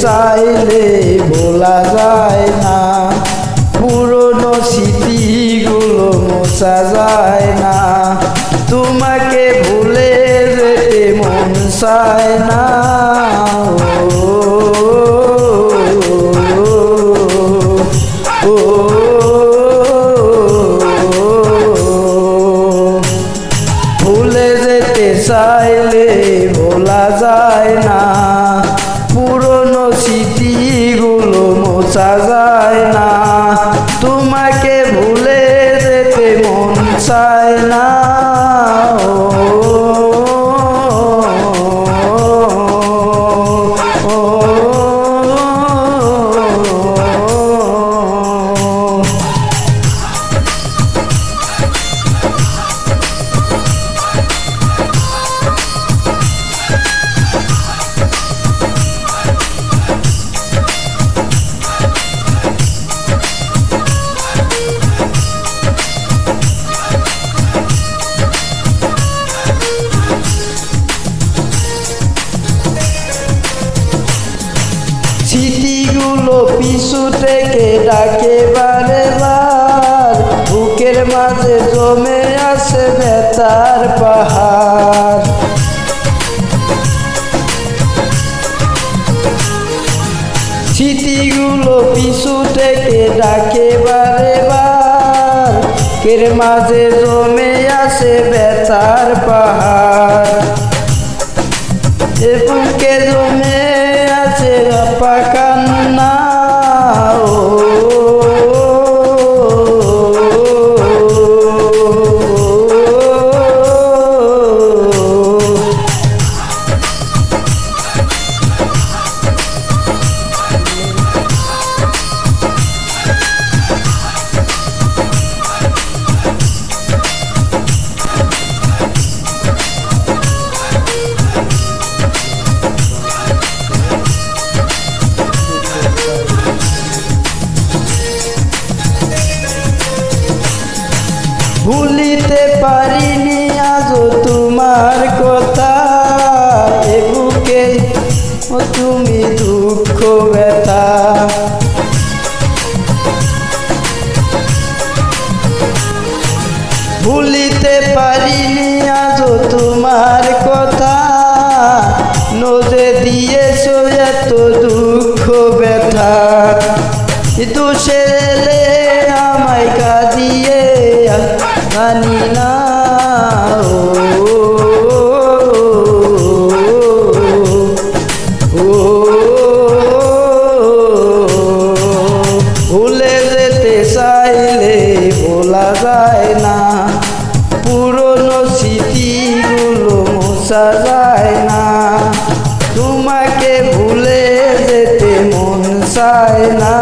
চাইলে ভোলা যায় না, পুরনো স্মৃতিগুলো মোছা যায় না, তোমাকে ভুলে যেতে মন চায় না। ভুলে যেতে চাইলে ভোলা যায় না, পুরনো স্মৃতিগুলো মোছা যায় না, তোমাকে ভুলে যেতে মন চায় না। স্মৃতিগুলো পিছু থেকে ডাকে বারে বার, বুকের মাঝে জমে আছে ব্যথার পাহাড়। স্মৃতিগুলো পিছু থেকে ডাকে বারে বার, বুকের মাঝে জমে আছে ব্যথার পাহাড়। বুকে জমে আছে আপা কান্না, ভুলিতে পারিনি আজও তোমার কথা, এ বুকে তুমি দুঃখ ব্যথা। ভুলিতে পারিনি আজও তোমার কথা, নজে দিয়েছো এত দুঃখ ব্যথা। দোষেলে আমায় কাঁদিয়ে জানি না, ভুলে যেতে চাইলে ভোলা যায় না, পুরনো স্মৃতিগুলো মোছা যায় না, তোমাকে ভুলে যেতে মন চায় না।